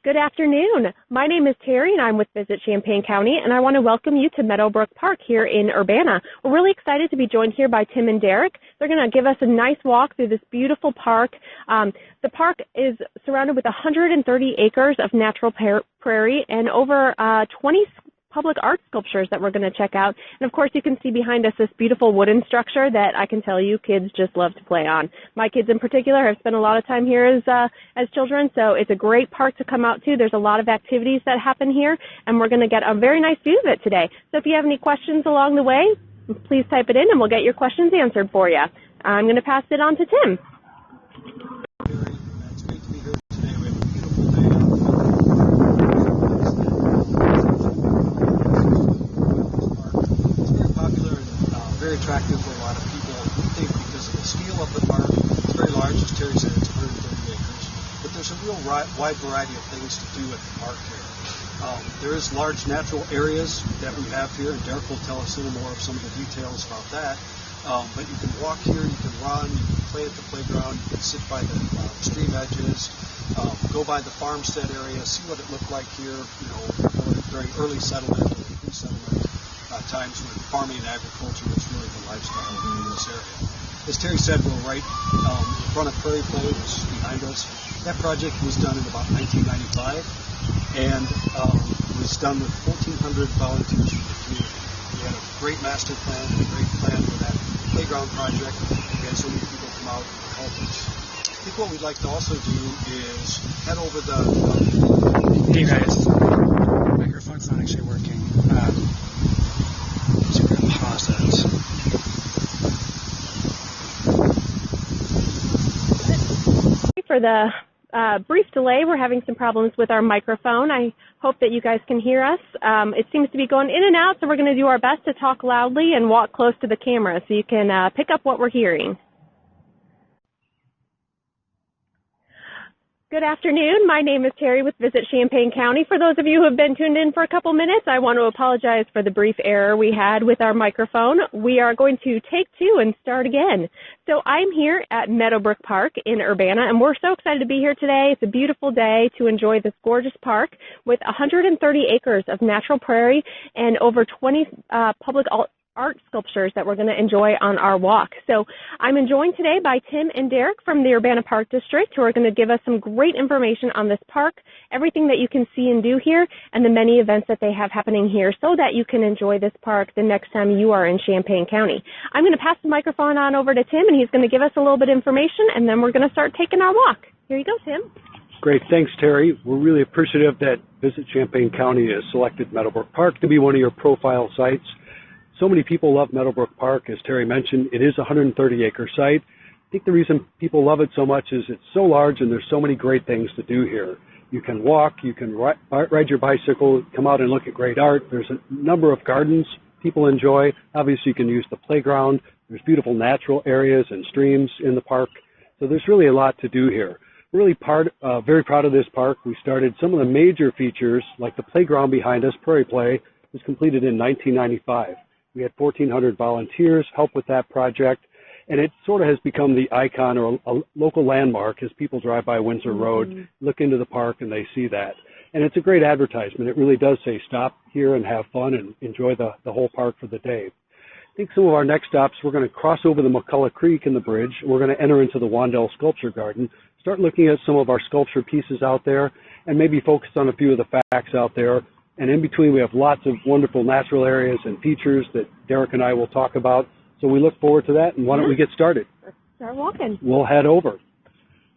Good afternoon. My name is Terry, and I'm with Visit Champaign County, and I want to welcome you to Meadowbrook Park here in Urbana. We're really excited to be joined here by Tim and Derek. They're going to give us a nice walk through this beautiful park. The park is surrounded with 130 acres of natural prairie and over 20 public art sculptures that we're going to check out. And of course, you can see behind us this beautiful wooden structure that I can tell you kids just love to play on. My kids in particular have spent a lot of time here as children, so it's a great park to come out to. There's a lot of activities that happen here, and we're going to get a very nice view of it today. So if you have any questions along the way, please type it in and we'll get your questions answered for you. I'm going to pass it on to Tim. Very attractive for a lot of people, we think, because of the scale of the park. It's very large, as Terry said, it's 130 acres, but there's a real wide variety of things to do at the park here. There is large natural areas that we have here, and Derek will tell us a little more of some of the details about that. But you can walk here, you can run, you can play at the playground, you can sit by the stream edges, go by the farmstead area, see what it looked like here, during early settlement or pre-settlement times when farming and agriculture was really the lifestyle in this area. As Terry said, we're right in front of Prairie Play, which is behind us. That project was done in about 1995, and was done with 1,400 volunteers from the community. We had a great master plan, a great plan for that playground project. We had so many people come out and help us. I think what we'd like to also do is head over the... Hey guys, the microphone's not actually working. For the brief delay, we're having some problems with our microphone. I hope that you guys can hear us. It seems to be going in and out, so we're going to do our best to talk loudly and walk close to the camera so you can pick up what we're hearing. Good afternoon. My name is Terry with Visit Champaign County. For those of you who have been tuned in for a couple minutes, I want to apologize for the brief error we had with our microphone. We are going to take two and start again. So I'm here at Meadowbrook Park in Urbana, and we're so excited to be here today. It's a beautiful day to enjoy this gorgeous park with 130 acres of natural prairie and over 20 public art sculptures that we're going to enjoy on our walk. So I'm joined today by Tim and Derek from the Urbana Park District, who are going to give us some great information on this park, everything that you can see and do here, and the many events that they have happening here so that you can enjoy this park the next time you are in Champaign County. I'm going to pass the microphone on over to Tim, and he's going to give us a little bit of information, and then we're going to start taking our walk. Here you go, Tim. Great. Thanks, Terry. We're really appreciative that Visit Champaign County has selected Meadowbrook Park to be one of your profile sites. So many people love Meadowbrook Park. As Terry mentioned, it is a 130-acre site. I think the reason people love it so much is it's so large and there's so many great things to do here. You can walk, you can ride your bicycle, come out and look at great art. There's a number of gardens people enjoy. Obviously, you can use the playground. There's beautiful natural areas and streams in the park. So there's really a lot to do here. Really very proud of this park. We started some of the major features, like the playground behind us, Prairie Play, was completed in 1995. We had 1,400 volunteers help with that project, and it sort of has become the icon or a local landmark as people drive by Windsor Road, look into the park, and they see that. And it's a great advertisement. It really does say stop here and have fun and enjoy the whole park for the day. I think some of our next stops, we're going to cross over the McCullough Creek in the bridge. We're going to enter into the Wandell Sculpture Garden, start looking at some of our sculpture pieces out there, and maybe focus on a few of the facts out there. And in between, we have lots of wonderful natural areas and features that Derek and I will talk about. So we look forward to that. And why don't we get started? Let's start walking. We'll head over.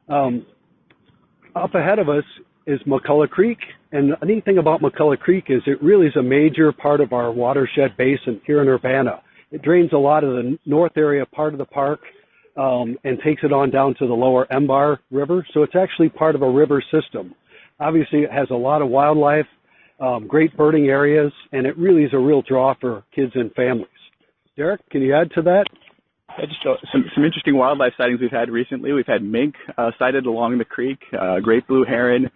Up ahead of us is McCullough Creek. And the neat thing about McCullough Creek is it really is a major part of our watershed basin here in Urbana. It drains a lot of the north area part of the park and takes it on down to the lower Embar River. So it's actually part of a river system. Obviously, it has a lot of wildlife. Great birding areas, and it really is a real draw for kids and families. Derek, can you add to that? Yeah, just some interesting wildlife sightings we've had recently. We've had mink sighted along the creek, great blue heron,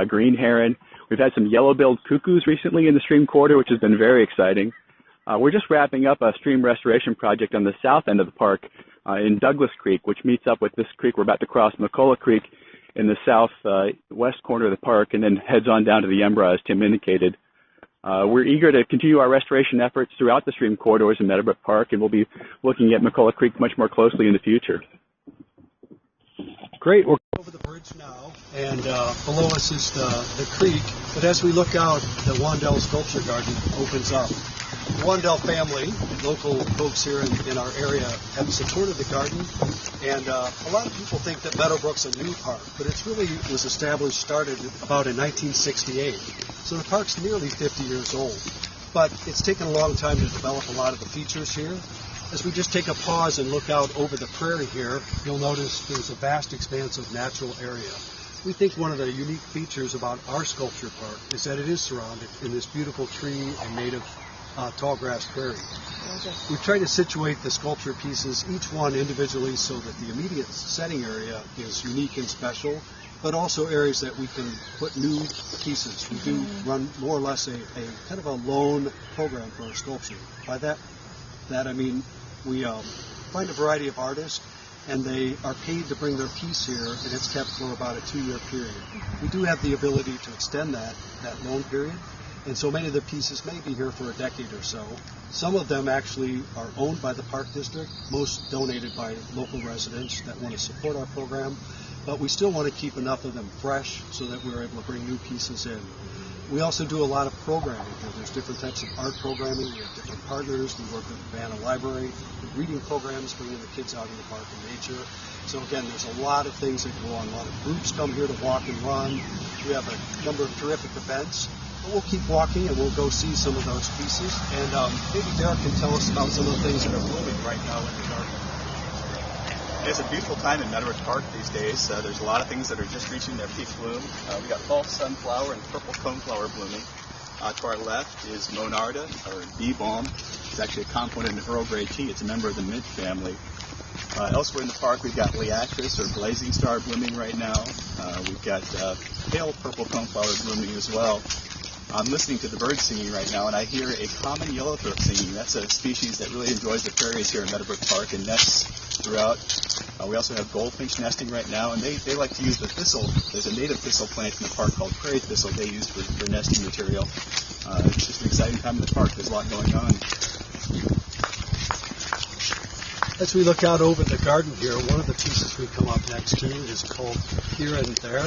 green heron. We've had some yellow-billed cuckoos recently in the stream corridor, which has been very exciting. We're just wrapping up a stream restoration project on the south end of the park in Douglas Creek, which meets up with this creek we're about to cross, McCullough Creek. in the southwest corner of the park and then heads on down to the Embra, as Tim indicated. We're eager to continue our restoration efforts throughout the stream corridors in Meadowbrook Park, and we'll be looking at McCullough Creek much more closely in the future. Great. We're over the bridge now, and below us is the creek. But as we look out, the Wandell Sculpture Garden opens up. The Wandell family, local folks here in our area, have supported the garden, and a lot of people think that Meadowbrook's a new park, but it's really was started about in 1968. So the park's nearly 50 years old, but it's taken a long time to develop a lot of the features here. As we just take a pause and look out over the prairie here, you'll notice there's a vast expanse of natural area. We think one of the unique features about our sculpture park is that it is surrounded in this beautiful tree and native tall grass prairie. We've tried to situate the sculpture pieces, each one individually, so that the immediate setting area is unique and special, but also areas that we can put new pieces. We do run more or less a kind of a lone program for our sculpture. By that I mean we find a variety of artists, and they are paid to bring their piece here, and it's kept for about a 2-year period. We do have the ability to extend that loan period, and so many of the pieces may be here for a decade or so. Some of them actually are owned by the Park District, most donated by local residents that want to support our program, but we still want to keep enough of them fresh so that we're able to bring new pieces in. We also do a lot of programming here. There's different types of art programming. We have different partners. We work with Urbana Library, with reading programs, bringing the kids out in the park and nature. So again, there's a lot of things that go on. A lot of groups come here to walk and run. We have a number of terrific events. But we'll keep walking and we'll go see some of those pieces. And maybe Derek can tell us about some of the things that are blooming right now in the garden. It's a beautiful time in Meadowbrook Park these days. There's a lot of things that are just reaching their peak bloom. We got false sunflower and purple coneflower blooming. To our left is Monarda, or bee balm. It's actually a component in Earl Grey tea. It's a member of the mint family. Elsewhere in the park, we've got Liatris, or blazing star, blooming right now. We've got pale purple coneflower blooming as well. I'm listening to the birds singing right now, and I hear a common yellowthroat singing. That's a species that really enjoys the prairies here in Meadowbrook Park and nests throughout. We also have goldfinch nesting right now, and they like to use the thistle. There's a native thistle plant in the park called prairie thistle they use for nesting material. It's just an exciting time in the park. There's a lot going on. As we look out over the garden here, one of the pieces we come up next to is called Here and There.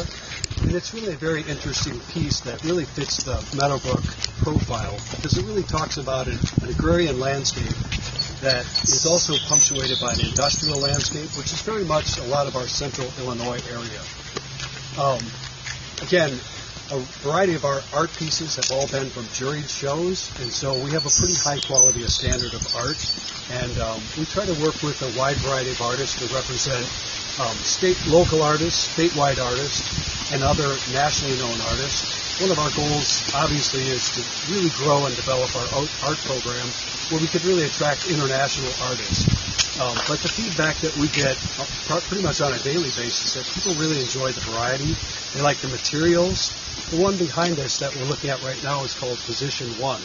And it's really a very interesting piece that really fits the Meadowbrook profile because it really talks about an agrarian landscape that is also punctuated by an industrial landscape, which is very much a lot of our central Illinois area. Again, a variety of our art pieces have all been from juried shows, and so we have a pretty high quality of standard of art. And we try to work with a wide variety of artists to represent local artists, statewide artists, and other nationally known artists. One of our goals, obviously, is to really grow and develop our art program where we could really attract international artists. But the feedback that we get pretty much on a daily basis is that people really enjoy the variety. They like the materials. The one behind us that we're looking at right now is called Position 1.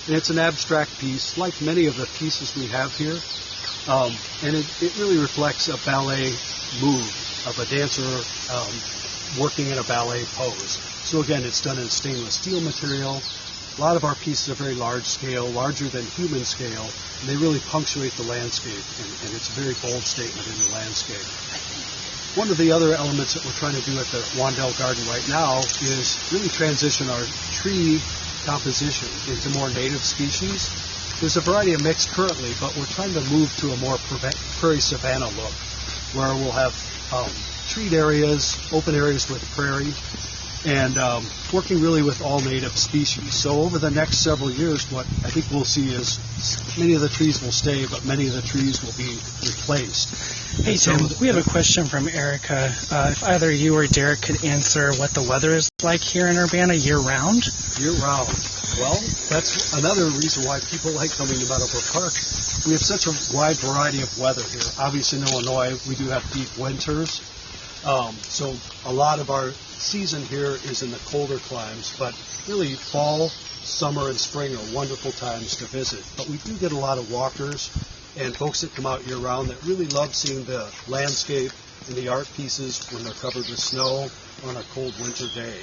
And it's an abstract piece, like many of the pieces we have here. And it really reflects a ballet move of a dancer working in a ballet pose. So again, it's done in stainless steel material. A lot of our pieces are very large scale, larger than human scale, and they really punctuate the landscape, and it's a very bold statement in the landscape. One of the other elements that we're trying to do at the Wandell Garden right now is really transition our tree composition into more native species. There's a variety of mix currently, but we're trying to move to a more prairie savanna look, where we'll have treed areas, open areas with prairie, and working really with all native species. So over the next several years, what I think we'll see is many of the trees will stay, but many of the trees will be replaced. Hey, Tim, we have a question from Erica. If either you or Derek could answer what the weather is like here in Urbana year-round? Year-round. Well, that's another reason why people like coming to Meadowbrook Park. We have such a wide variety of weather here. Obviously in Illinois, we do have deep winters. So a lot of our season here is in the colder climes, but really fall, summer, and spring are wonderful times to visit. But we do get a lot of walkers and folks that come out year-round that really love seeing the landscape and the art pieces when they're covered with snow on a cold winter day.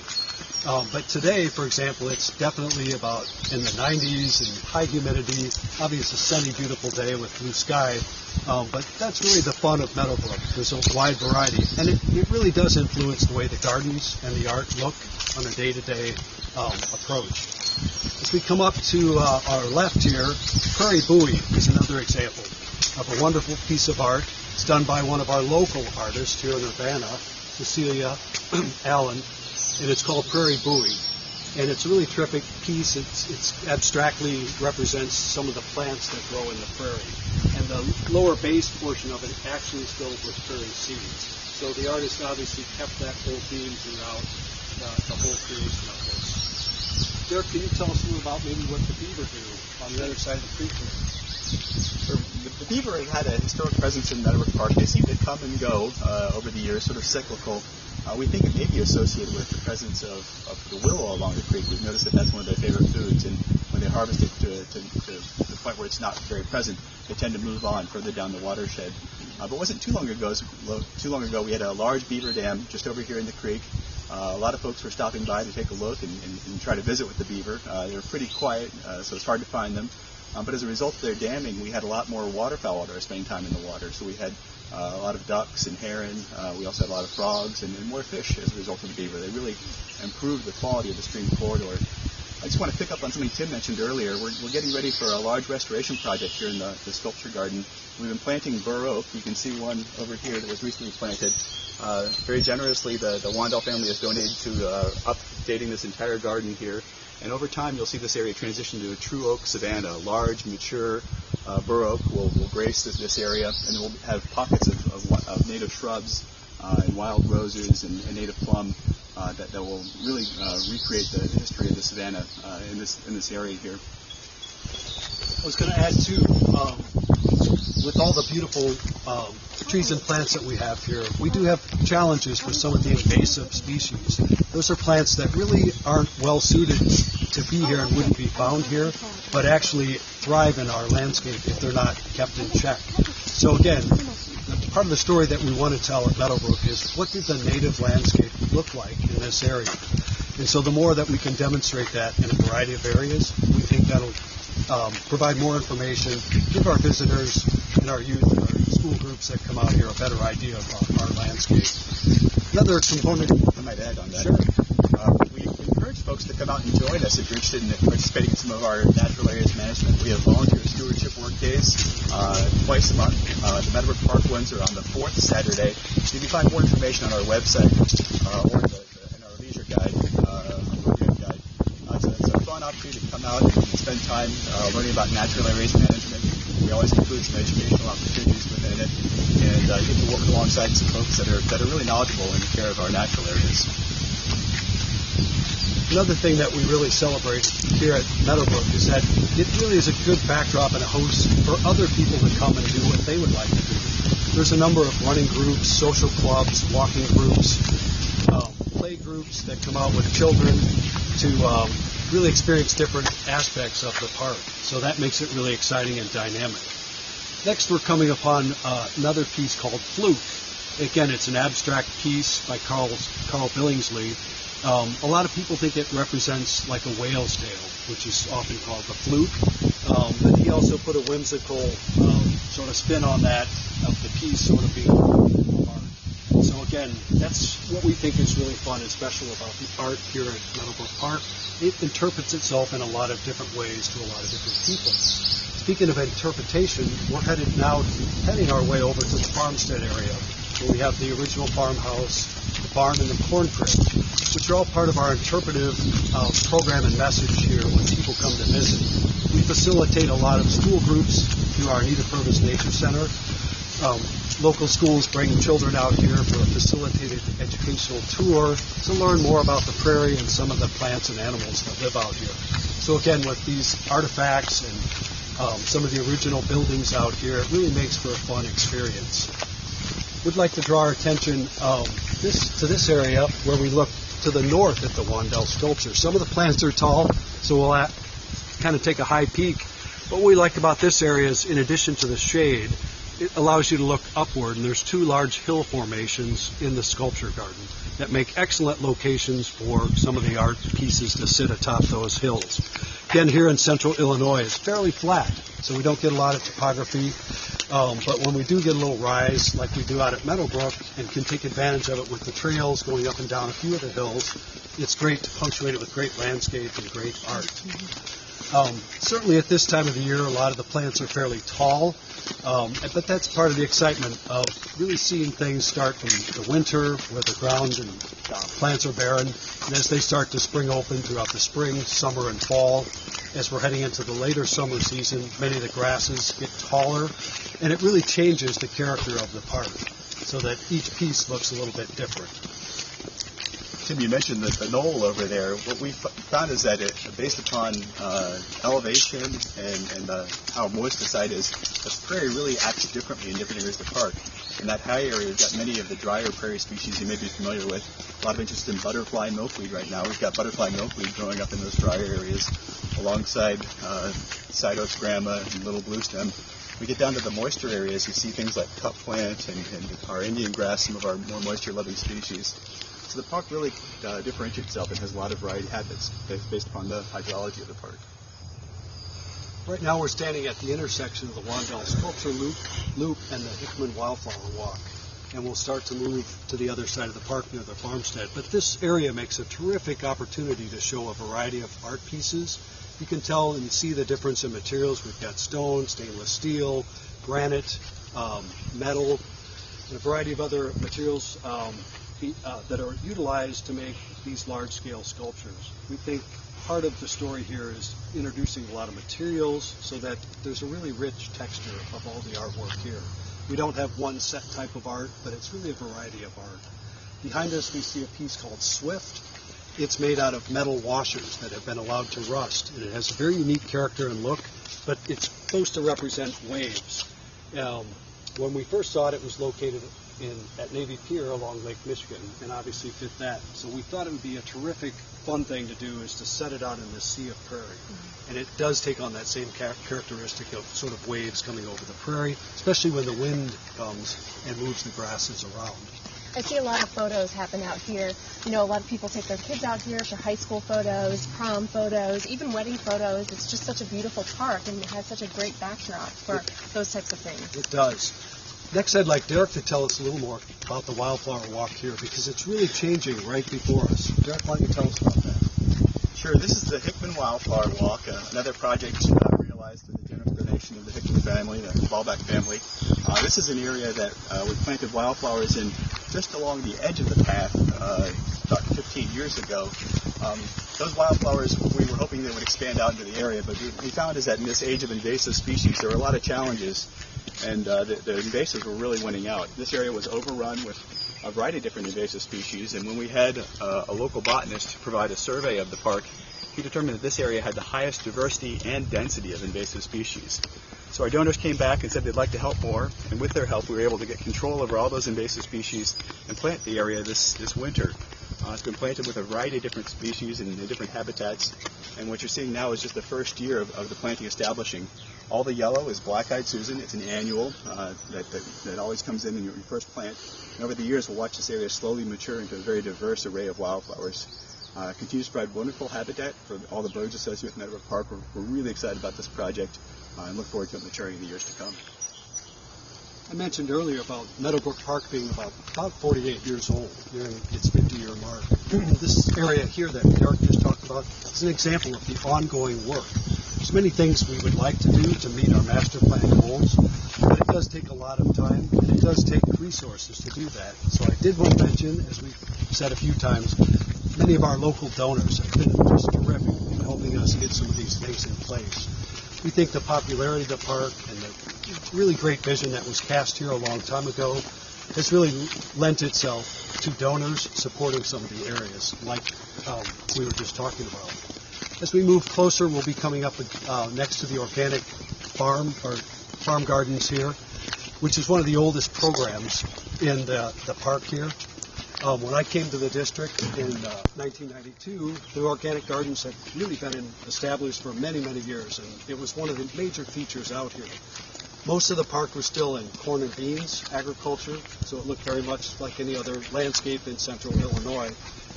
But today, for example, it's definitely about in the 90s and high humidity. Obviously, a sunny, beautiful day with blue sky. But that's really the fun of Meadowbrook. There's a wide variety, and it really does influence the way the gardens and the art look on a day-to-day approach. As we come up to our left here, Prairie Buoy is another example of a wonderful piece of art. It's done by one of our local artists here in Urbana, Cecilia Allen, and it's called Prairie Buoy. And it's a really terrific piece. It's abstractly represents some of the plants that grow in the prairie. And the lower base portion of it actually is filled with prairie seeds. So the artist obviously kept that whole theme throughout the whole creation of this. Derek, can you tell us a little about maybe what the beaver do on the other side of the creek here? So the beaver have had a historic presence in Meadowbrook Park. They seem to come and go over the years, sort of cyclical. We think it may be associated with the presence of the willow along the creek. We've noticed that that's one of their favorite foods, and when they harvest it to the point where it's not very present, they tend to move on further down the watershed. But it wasn't too long ago we had a large beaver dam just over here in the creek. A lot of folks were stopping by to take a look and try to visit with the beaver. They were pretty quiet, so it's hard to find them. But as a result of their damming, we had a lot more waterfowl that were spending time in the water. So we had a lot of ducks and heron. We also had a lot of frogs and more fish as a result of the beaver. They really improved the quality of the stream corridor. I just want to pick up on something Tim mentioned earlier. We're getting ready for a large restoration project here in the sculpture garden. We've been planting bur oak. You can see one over here that was recently planted. Very generously, the Wandel family has donated to updating this entire garden here. And over time, you'll see this area transition to a true oak savanna. Large, mature bur oak will grace this area, and we'll have pockets of native shrubs and wild roses and native plum that will really recreate the history of the savanna in this area here. I was going to add too, with all the beautiful trees and plants that we have here, we do have challenges for some of the invasive species. Those are plants that really aren't well suited to be here and wouldn't be found here, but actually thrive in our landscape if they're not kept in check. So again, part of the story that we want to tell at Meadowbrook is what did the native landscape look like in this area? And so the more that we can demonstrate that in a variety of areas, we think that'll provide more information, give our visitors and our youth, our school groups that come out here a better idea of our landscape. Another component I might add on that. Sure. We encourage folks to come out and join us if you're interested in participating in some of our natural areas management. We have volunteer stewardship work days twice a month. The Meadowbrook Park ones are on the 4th Saturday. You can find more information on our website or in our leisure guide, It's a fun opportunity to come out and spend time learning about natural areas management. We always include some educational opportunities within it, and get to work alongside some folks that are really knowledgeable in the care of our natural areas. Another thing that we really celebrate here at Meadowbrook is that it really is a good backdrop and a host for other people to come and do what they would like to do. There's a number of running groups, social clubs, walking groups, play groups that come out with children to really experience different aspects of the park. So that makes it really exciting and dynamic. Next, we're coming upon another piece called Fluke. Again, it's an abstract piece by Carl Billingsley. A lot of people think it represents like a whale's tail, which is often called the fluke. But he also put a whimsical sort of spin on that, of the piece sort of being art. So again, that's what we think is really fun and special about the art here at Meadowbrook Park. It interprets itself in a lot of different ways to a lot of different people. Speaking of interpretation, we're heading our way over to the farmstead area, where we have the original farmhouse, the barn, and the corn crib, which are all part of our interpretive program and message here when people come to visit. We facilitate a lot of school groups through our Anita Purvis Nature Center. Local schools bring children out here for a facilitated educational tour to learn more about the prairie and some of the plants and animals that live out here. So again, with these artifacts and some of the original buildings out here, it really makes for a fun experience. We'd like to draw our attention to this area where we look to the north at the Wandel sculpture. Some of the plants are tall, so we'll kind of take a high peek. What we like about this area is, in addition to the shade, it allows you to look upward, and there's two large hill formations in the sculpture garden that make excellent locations for some of the art pieces to sit atop those hills. Again, here in central Illinois, it's fairly flat, so we don't get a lot of topography, but when we do get a little rise, like we do out at Meadowbrook, and can take advantage of it with the trails going up and down a few of the hills, it's great to punctuate it with great landscape and great art. Certainly at this time of the year, a lot of the plants are fairly tall, but that's part of the excitement of really seeing things start from the winter where the ground and plants are barren, and as they start to spring open throughout the spring, summer, and fall. As we're heading into the later summer season, many of the grasses get taller, and it really changes the character of the park so that each piece looks a little bit different. Tim, you mentioned the knoll over there. What we found is that based upon elevation and how moist the site is, the prairie really acts differently in different areas of the park. In that high area, we've got many of the drier prairie species you may be familiar with. A lot of interest in butterfly milkweed right now. We've got butterfly milkweed growing up in those drier areas alongside side oaks grama and little bluestem. We get down to the moisture areas, you see things like cup plant and our Indian grass, some of our more moisture-loving species. So the park really differentiates itself and has a lot of variety habits based upon the hydrology of the park. Right now we're standing at the intersection of the Wandell Sculpture Loop and the Hickman Wildflower Walk. And we'll start to move to the other side of the park near the farmstead. But this area makes a terrific opportunity to show a variety of art pieces. You can tell and see the difference in materials. We've got stone, stainless steel, granite, metal, and a variety of other materials that are utilized to make these large-scale sculptures. We think part of the story here is introducing a lot of materials so that there's a really rich texture of all the artwork here. We don't have one set type of art, but it's really a variety of art. Behind us we see a piece called Swift. It's made out of metal washers that have been allowed to rust, and it has a very unique character and look, but it's supposed to represent waves. When we first saw it, it was located at Navy Pier along Lake Michigan, and obviously fit that. So we thought it would be a terrific, fun thing to do is to set it out in the sea of prairie. And it does take on that same characteristic of sort of waves coming over the prairie, especially when the wind comes and moves the grasses around. I see a lot of photos happen out here. You know, a lot of people take their kids out here for high school photos, prom photos, even wedding photos. It's just such a beautiful park, and it has such a great backdrop for those types of things. It does. Next, I'd like Derek to tell us a little more about the Wildflower Walk here, because it's really changing right before us. Derek, why don't you tell us about that? Sure. This is the Hickman Wildflower Walk, another project realized through the generous donation of the Hickman family, the Ballback family. This is an area that we planted wildflowers in just along the edge of the path about 15 years ago. Those wildflowers, we were hoping they would expand out into the area, but we found is that in this age of invasive species, there were a lot of challenges, and the invasives were really winning out. This area was overrun with a variety of different invasive species, and when we had a local botanist provide a survey of the park, he determined that this area had the highest diversity and density of invasive species. So our donors came back and said they'd like to help more, and with their help we were able to get control over all those invasive species and plant the area this winter. It's been planted with a variety of different species and different habitats, and what you're seeing now is just the first year of the planting establishing. All the yellow is Black-Eyed Susan. It's an annual that always comes in your first plant. And over the years we'll watch this area slowly mature into a very diverse array of wildflowers. Continues to provide wonderful habitat for all the birds associated with Meadowbrook Park. We're really excited about this project and look forward to it maturing in the years to come. I mentioned earlier about Meadowbrook Park being about 48 years old, nearing its 50-year mark. This area here that Derek just talked about is an example of the ongoing work. There's many things we would like to do to meet our master plan goals, but it does take a lot of time, and it does take resources to do that. So I did want to mention, as we've said a few times, many of our local donors have been just terrific in helping us get some of these things in place. We think the popularity of the park and the really great vision that was cast here a long time ago has really lent itself to donors supporting some of the areas like we were just talking about. As we move closer, we'll be coming up next to the organic farm gardens here, which is one of the oldest programs in the park here. When I came to the district in 1992, the organic gardens had really been established for many, many years, and it was one of the major features out here. Most of the park was still in corn and beans agriculture, so it looked very much like any other landscape in central Illinois.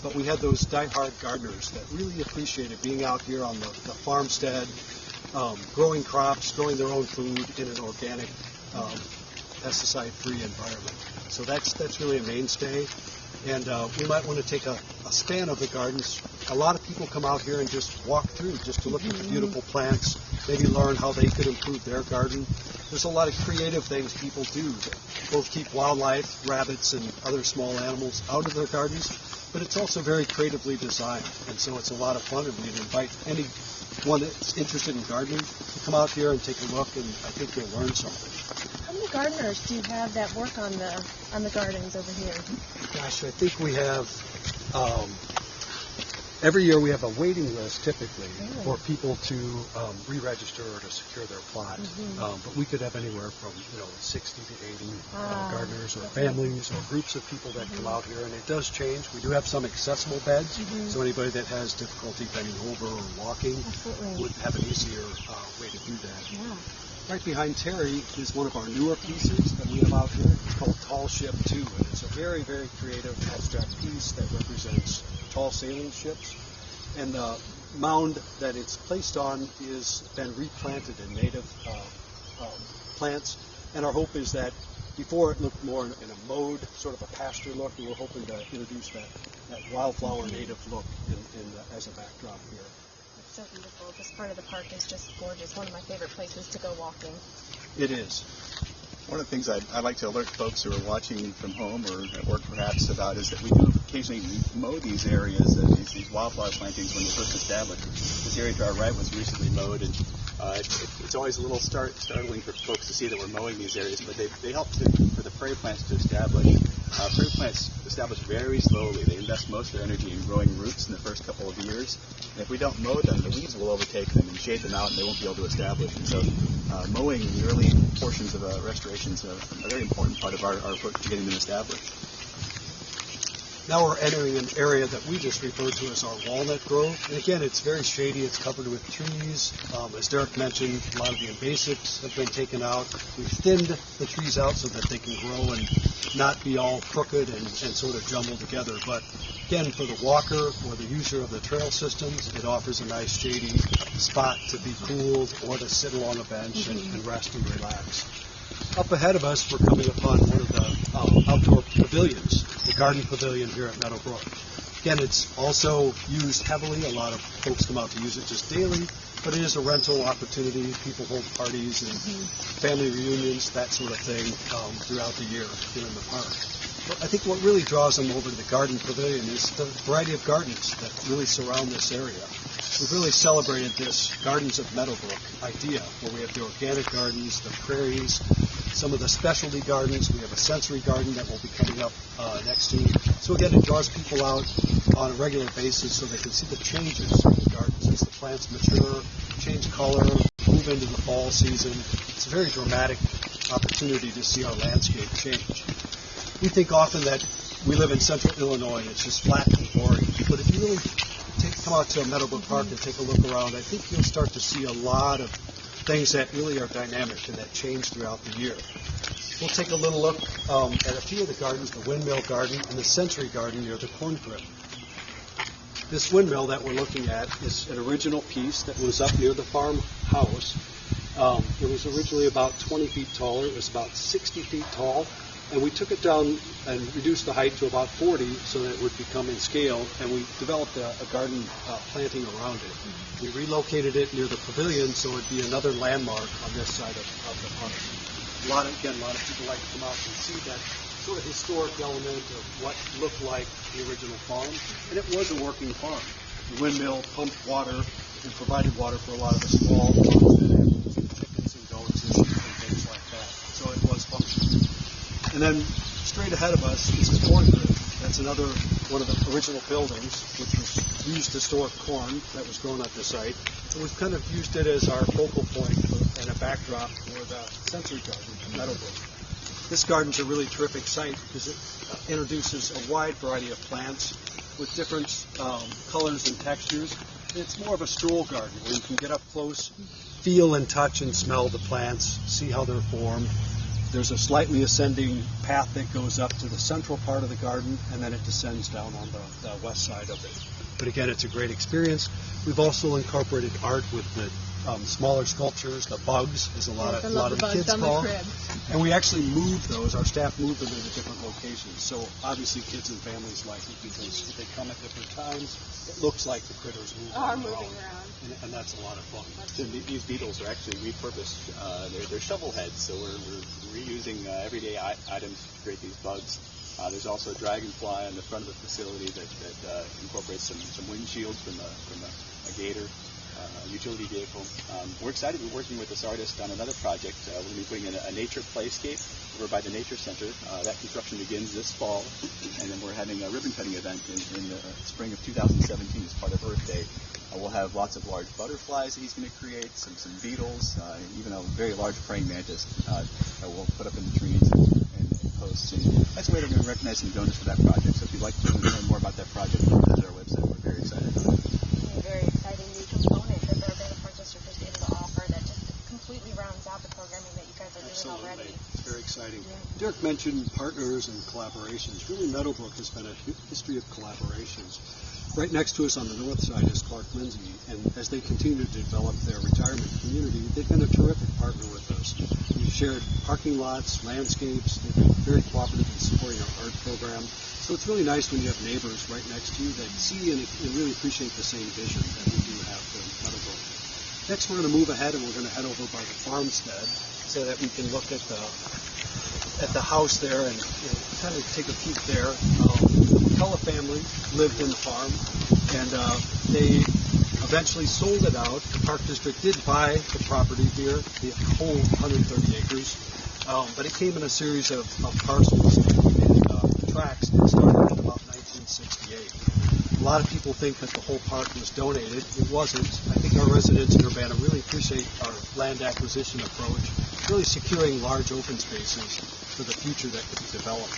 But we had those die-hard gardeners that really appreciated being out here on the farmstead, growing crops, growing their own food in an organic, pesticide-free environment. So that's really a mainstay. And we might want to take a span of the gardens. A lot of people come out here and just walk through just to look at the beautiful plants, maybe learn how they could improve their garden. There's a lot of creative things people do that both keep wildlife, rabbits, and other small animals out of their gardens, but it's also very creatively designed, and so it's a lot of fun, and we'd invite anyone that's interested in gardening to come out here and take a look, and I think you'll learn something. How many gardeners do you have that work on the gardens over here? Gosh, I think we have, every year we have a waiting list typically for people to re-register or to secure their plot. But we could have anywhere from 60 to 80 gardeners or families or groups of people that come out here, and it does change. We do have some accessible beds, so anybody that has difficulty bending over or walking would have an easier way to do that. Yeah. Right behind Terry is one of our newer pieces that we have out here. It's called Tall Ship 2, and it's a very, very creative abstract piece that represents tall sailing ships. And the mound that it's placed on has been replanted in native plants. And our hope is that before it looked more in a mode, sort of a pasture look, and we're hoping to introduce that wildflower native look as a backdrop here. So beautiful. This part of the park is just gorgeous. One of my favorite places to go walking. It is. One of the things I'd like to alert folks who are watching from home or at work perhaps about is that we do occasionally mow these areas, these wildflower plantings when they're first established. This area to our right was recently mowed, and it's always a little startling for folks to see that we're mowing these areas, but they help for the prairie plants to establish. Prairie plants establish very slowly. They invest most of their energy in growing roots in the first couple of years. And if we don't mow them, the weeds will overtake them and shade them out, and they won't be able to establish. And so mowing in the early portions of restoration is a very important part of our approach to getting them established. Now we're entering an area that we just referred to as our walnut grove. And again, it's very shady. It's covered with trees. As Derek mentioned, a lot of the invasives have been taken out. We've thinned the trees out so that they can grow and not be all crooked and sort of jumbled together. But again, for the walker or the user of the trail systems, it offers a nice shady spot to be cooled or to sit along a bench and rest and relax. Up ahead of us, we're coming upon one of the outdoor pavilions, the garden pavilion here at Meadowbrook. Again, it's also used heavily. A lot of folks come out to use it just daily, but it is a rental opportunity. People hold parties and family reunions, that sort of thing, throughout the year here in the park. But I think what really draws them over to the garden pavilion is the variety of gardens that really surround this area. We've really celebrated this Gardens of Meadowbrook idea, where we have the organic gardens, the prairies, some of the specialty gardens. We have a sensory garden that will be coming up next week. So again, it draws people out on a regular basis so they can see the changes in the gardens as the plants mature, change color, move into the fall season. It's a very dramatic opportunity to see our landscape change. We think often that we live in central Illinois and it's just flat and boring. But if you really come out to Meadowbrook Park and take a look around, I think you'll start to see a lot of things that really are dynamic and that change throughout the year. We'll take a little look at a few of the gardens, the windmill garden and the sensory garden near the corn crib. This windmill that we're looking at is an original piece that was up near the farmhouse. It was originally about 20 feet taller. It was about 60 feet tall. And we took it down and reduced the height to about 40 so that it would become in scale, and we developed a garden planting around it. We relocated it near the pavilion so it would be another landmark on this side of the park. A lot of people like to come out and see that sort of historic element of what looked like the original farm, and it was a working farm. The windmill pumped water and provided water for a lot of the small farms that had chickens and goats and sheep and things like that. So it was functional. And then straight ahead of us is the corn crib. That's another one of the original buildings, which was used to store corn that was grown at the site. And we've kind of used it as our focal point and a backdrop for the sensory garden at Meadowbrook. This garden's a really terrific site because it introduces a wide variety of plants with different colors and textures. It's more of a stroll garden where you can get up close, feel and touch and smell the plants, see how they're formed. There's a slightly ascending path that goes up to the central part of the garden, and then it descends down on the west side of it. But again, it's a great experience. We've also incorporated art with the smaller sculptures. The bugs, as a lot of the kids call them. And we actually moved those. Our staff moved them into different locations. So obviously kids and families like it because if they come at different times, it looks like the critters moving around. And that's a lot of fun. So these beetles are actually repurposed. They're shovel heads, so we're reusing everyday items to create these bugs. There's also a dragonfly on the front of the facility that incorporates some windshields from a gator. Utility vehicle. We're excited to be working with this artist on another project. We're going to be putting in a nature playscape over by the Nature Center. That construction begins this fall, and then we're having a ribbon cutting event in the spring of 2017 as part of Earth Day. We'll have lots of large butterflies that he's going to create, some beetles, even a very large praying mantis that we'll put up in the trees and posts. And that's a way we're going to recognize some donors for that project. So if you'd like to learn more about that project, visit our website. We're very excited about it. Very exciting new component that the Urbana Park District is able to offer that just completely rounds out the programming that you guys are doing already. It's very exciting. Yeah. Derek mentioned partners and collaborations. Really, Meadowbrook has been a history of collaborations. Right next to us on the north side is Clark Lindsay, and as they continue to develop their retirement community, they've been a terrific partner with us. We've shared parking lots, landscapes. They've been very cooperative in supporting our art program. So it's really nice when you have neighbors right next to you that see and really appreciate the same vision that we do have for Meadowbrook. Next, we're going to move ahead and we're going to head over by the farmstead so that we can look at the house there and kind of take a peek there. The McCullough family lived in the farm, and they eventually sold it out. The Park District did buy the property here, the whole 130 acres, but it came in a series of parcels and tracts that started in about 1968. A lot of people think that the whole park was donated. It wasn't. I think our residents in Urbana really appreciate our land acquisition approach, really securing large open spaces for the future that could be developed.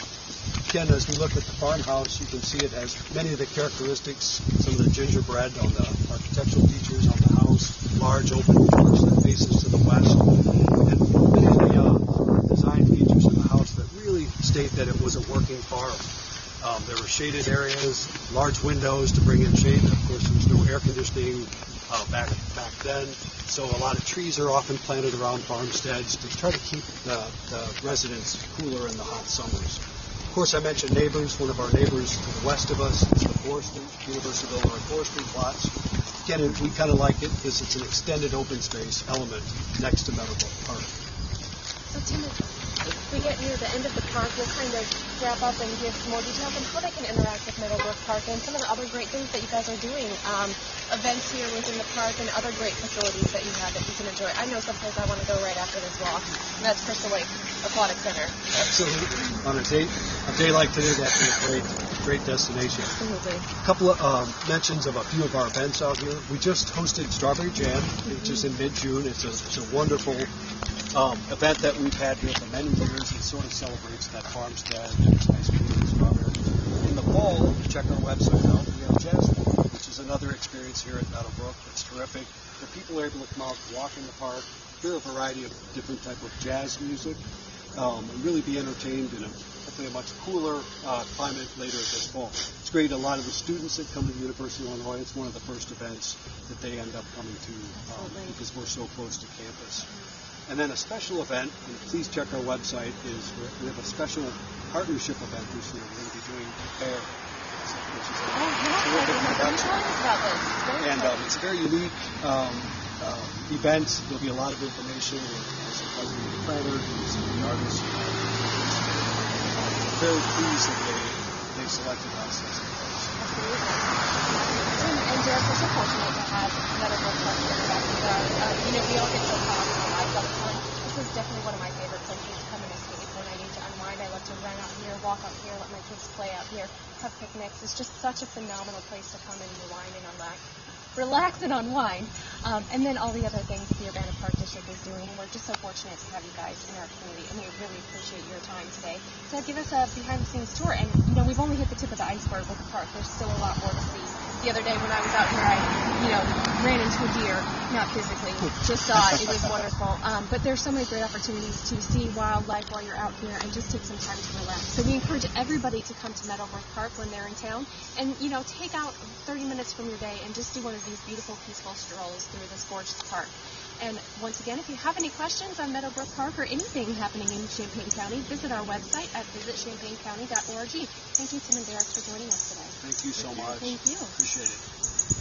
Again, as we look at the farmhouse, you can see it has many of the characteristics, some of the gingerbread on the architectural features on the house, large open porch that faces to the west, and many of the design features of the house that really state that it was a working farm. There were shaded areas, large windows to bring in shade. Of course, there was no air conditioning back then, so a lot of trees are often planted around farmsteads to try to keep the residents cooler in the hot summers. Of course, I mentioned neighbors. One of our neighbors to the west of us is the forestry, University of Illinois forestry plots. Again, we kind of like it because it's an extended open space element next to Meadowbrook Park. So, Tim, if we get near the end of the park, we'll kind of wrap up and give more details on how they can interact with Meadowbrook Park and some of the other great things that you guys are doing. Events here within the park and other great facilities that you have that you can enjoy. I know someplace I want to go right after this walk, and that's Crystal Lake Aquatic Center. Absolutely. On a day like today, that'd be a great destination. Absolutely. A couple of mentions of a few of our events out here. We just hosted Strawberry Jam, which is in mid-June. It's a wonderful event that we've had here for many years. It sort of celebrates that farmstead and its ice cream and strawberries. In the fall, if you check our website out, we have Jazz Walk, which is another experience here at Meadowbrook. It's terrific. The people are able to come out, walk in the park, hear a variety of different type of jazz music, and really be entertained in hopefully a much cooler climate later this fall. It's great. A lot of the students that come to the University of Illinois, it's one of the first events that they end up coming to because we're so close to campus. And then a special event, and please check our website, is we have a special partnership event this year. We're going to be doing a fair, which is a terrific production. And it's a very unique event. There'll be a lot of information with some planners and some of the artists. We're very pleased that they selected us as a And Derek, we're so fortunate to have Meadowbrook Park here in the backyard. We all get so caught up in our lives all the time. This is definitely one of my favorite places to come and escape when I need to unwind. I love to run out here, walk out here, let my kids play out here, have picnics. It's just such a phenomenal place to come and rewind and relax and unwind. And then all the other things the Urbana Park District is doing. And we're just so fortunate to have you guys in our community, and we really appreciate your time today. So give us a behind-the-scenes tour. And, we've only hit the tip of the iceberg with the park. There's still a lot more to see. the other day when I was out here, I, ran into a deer, not physically, just saw it. It was wonderful. But there's so many great opportunities to see wildlife while you're out here and just take some time to relax. So we encourage everybody to come to Meadowbrook Park when they're in town and, take out 30 minutes from your day and just do one of these beautiful, peaceful strolls through this gorgeous park. And once again, if you have any questions on Meadowbrook Park or anything happening in Champaign County, visit our website at visitchampaigncounty.org. Thank you, Tim and Derek, for joining us today. Thank you so much. Thank you. Appreciate it.